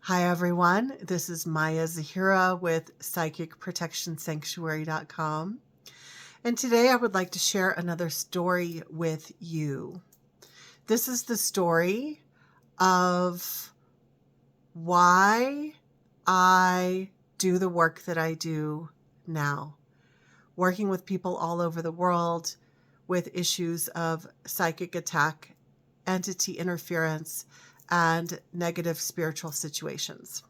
Hi, everyone. This is Maya Zahira with PsychicProtectionSanctuary.com. And today I would like to share another story with you. This is the story of why I do the work that I do now, working with people all over the world with issues of psychic attack, entity interference, and negative spiritual situations.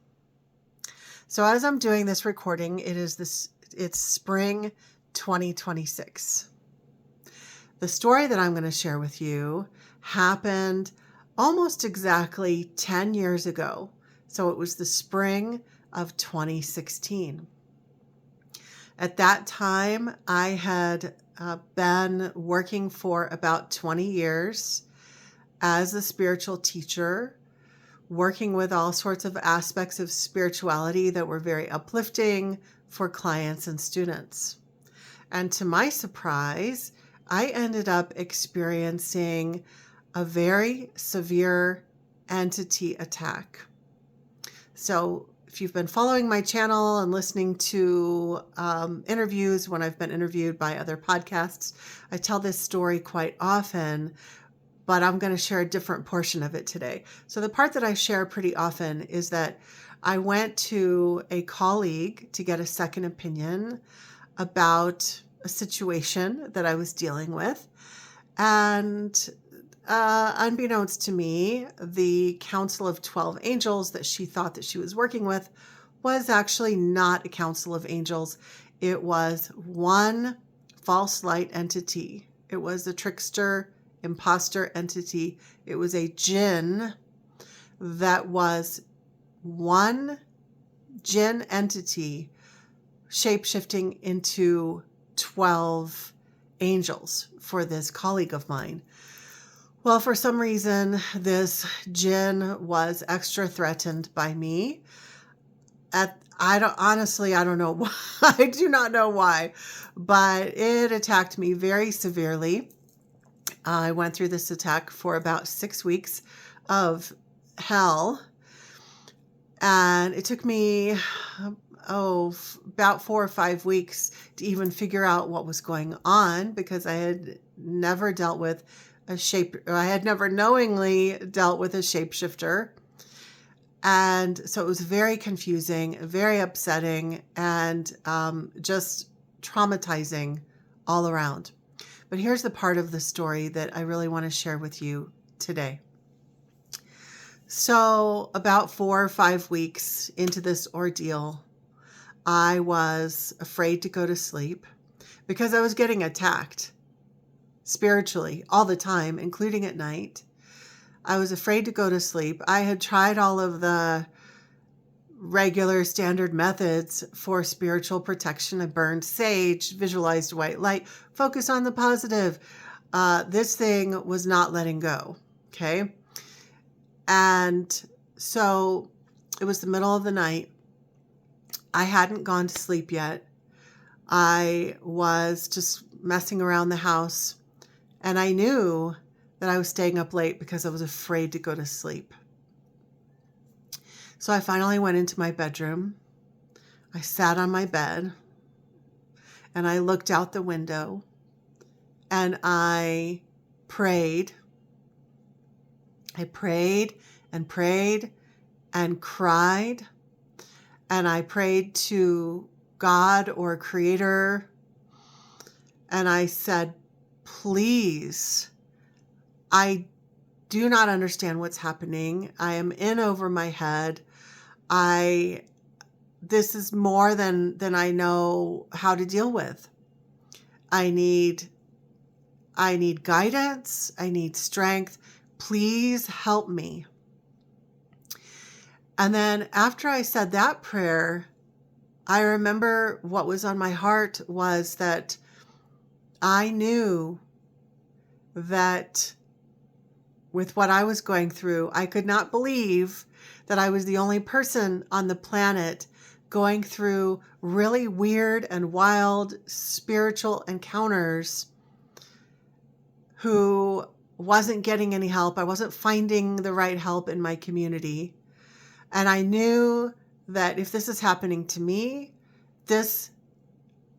So as I'm doing this recording, it's spring 2026. The story that I'm going to share with you happened almost exactly 10 years ago. So it was the spring of 2016. At that time, I had been working for about 20 years as a spiritual teacher, working with all sorts of aspects of spirituality that were very uplifting for clients and students. And to my surprise, I ended up experiencing a very severe entity attack. So if you've been following my channel and listening to interviews when I've been interviewed by other podcasts, I tell this story quite often, but I'm going to share a different portion of it today. So the part that I share pretty often is that I went to a colleague to get a second opinion about a situation that I was dealing with. And unbeknownst to me, the Council of 12 Angels that she thought that she was working with was actually not a Council of Angels. It was one false light entity. It was a trickster, imposter entity. It was a jinn that was one jinn entity shape-shifting into 12 angels for this colleague of mine. Well, for some reason, this jinn was extra threatened by me. I don't know why. I do not know why, but it attacked me very severely. I went through this attack for about 6 weeks of hell, and it took me about 4 or 5 weeks to even figure out what was going on, because I had never dealt with I had never knowingly dealt with a shapeshifter. And so it was very confusing, very upsetting, and just traumatizing all around. But here's the part of the story that I really want to share with you today. So about 4 or 5 weeks into this ordeal, I was afraid to go to sleep because I was getting attacked spiritually all the time, including at night. I was afraid to go to sleep. I had tried all of the regular standard methods for spiritual protection. I burned sage, visualized white light, focus on the positive. This thing was not letting go. Okay. And so it was the middle of the night. I hadn't gone to sleep yet. I was just messing around the house, and I knew that I was staying up late because I was afraid to go to sleep. So I finally went into my bedroom. I sat on my bed and I looked out the window and I prayed. I prayed and prayed and cried. And I prayed to God or Creator. And I said, please, I do not understand what's happening. I am in over my head. This is more than I know how to deal with. I need guidance. I need strength. Please help me. And then after I said that prayer, I remember what was on my heart was that I knew that with what I was going through, I could not believe that I was the only person on the planet going through really weird and wild spiritual encounters who wasn't getting any help. I wasn't finding the right help in my community. And I knew that if this is happening to me, this,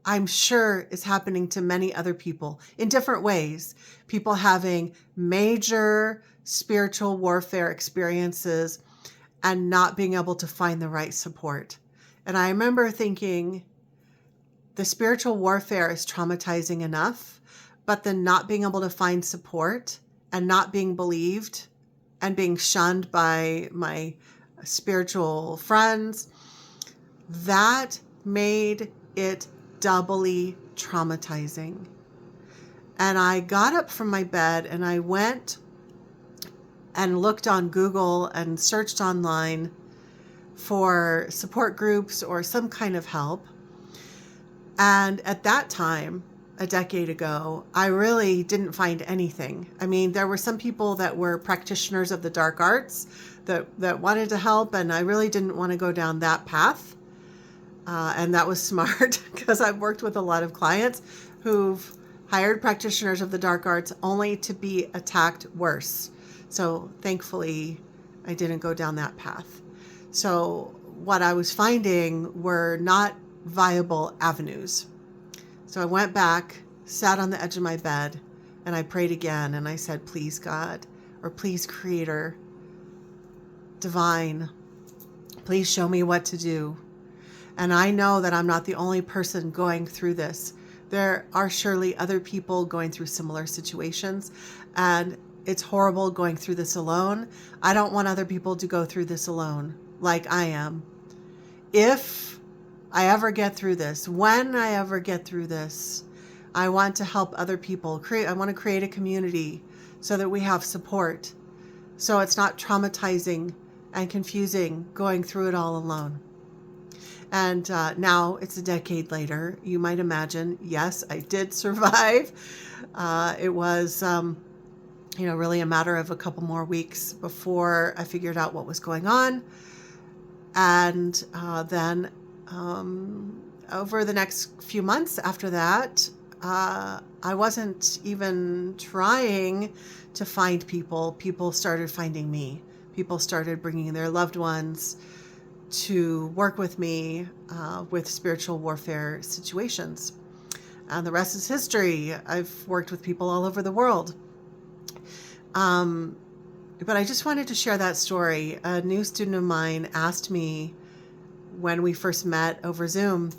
I'm sure, is happening to many other people in different ways. People having major spiritual warfare experiences and not being able to find the right support. And I remember thinking, the spiritual warfare is traumatizing enough, but the not being able to find support and not being believed and being shunned by my spiritual friends, that made it doubly traumatizing. And I got up from my bed and I went and looked on Google and searched online for support groups or some kind of help. And at that time, a decade ago, I really didn't find anything. I mean, there were some people that were practitioners of the dark arts that wanted to help, and I really didn't want to go down that path. And that was smart because I've worked with a lot of clients who've hired practitioners of the dark arts only to be attacked worse. So thankfully, I didn't go down that path. So what I was finding were not viable avenues. So I went back, sat on the edge of my bed, and I prayed again. And I said, please, God, or please, Creator, Divine, please show me what to do. And I know that I'm not the only person going through this. There are surely other people going through similar situations, and it's horrible going through this alone. I don't want other people to go through this alone like I am. If I ever get through this, when I ever get through this, I want to help other people. I want to create a community so that we have support, so it's not traumatizing and confusing going through it all alone. And now it's a decade later. You might imagine, yes, I did survive. It was, really a matter of a couple more weeks before I figured out what was going on. And then over the next few months after that, I wasn't even trying to find people. People started finding me. People started bringing their loved ones to work with me with spiritual warfare situations. And the rest is history. I've worked with people all over the world. But I just wanted to share that story. A new student of mine asked me when we first met over Zoom,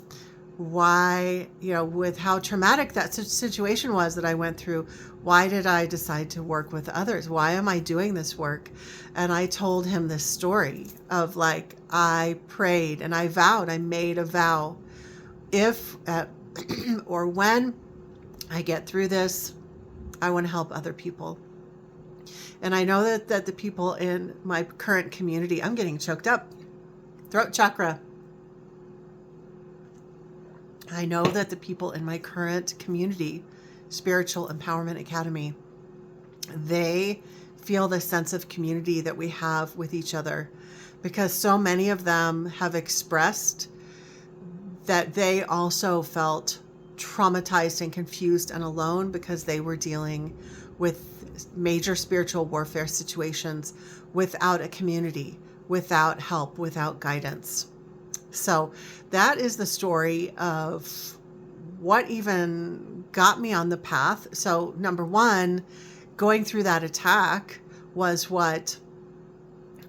why, with how traumatic that situation was that I went through, why did I decide to work with others? Why am I doing this work? And I told him this story of I prayed and I vowed, I made a vow, if or when I get through this, I want to help other people. And I know that the people in my current community, I'm getting choked up, throat chakra. I know that the people in my current community, Spiritual Empowerment Academy, they feel the sense of community that we have with each other, because so many of them have expressed that they also felt traumatized and confused and alone because they were dealing with major spiritual warfare situations without a community, without help, without guidance. So that is the story of what even got me on the path. So number one, going through that attack was what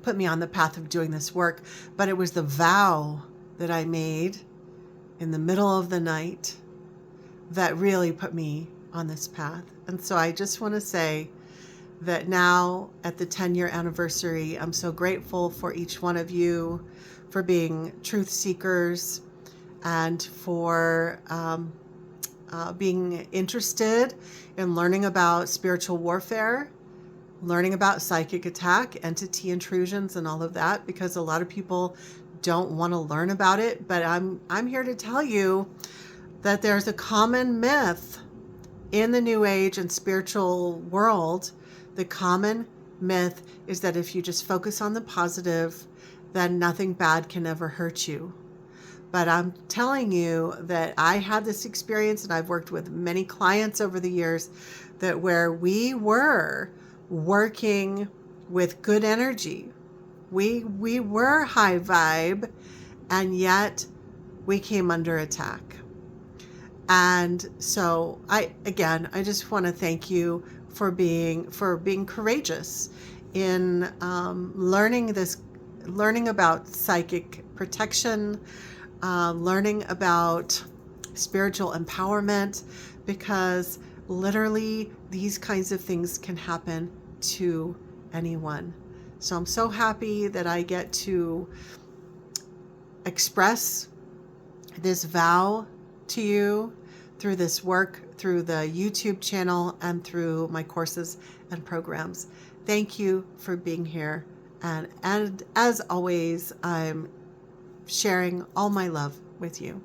put me on the path of doing this work. But it was the vow that I made in the middle of the night that really put me on this path. And so I just want to say that now at the 10-year anniversary, I'm so grateful for each one of you for being truth seekers and for being interested in learning about spiritual warfare, learning about psychic attack, entity intrusions, and all of that, because a lot of people don't want to learn about it. But I'm here to tell you that there's a common myth in the New Age and spiritual world. The common myth is that if you just focus on the positive, then nothing bad can ever hurt you. But I'm telling you that I had this experience, and I've worked with many clients over the years, that where we were working with good energy, We were high vibe, and yet we came under attack. And so I just want to thank you for being courageous in learning about psychic protection, learning about spiritual empowerment, because literally these kinds of things can happen to anyone. So I'm so happy that I get to express this vow to you through this work, through the YouTube channel, and through my courses and programs. Thank you for being here. And as always, I'm sharing all my love with you.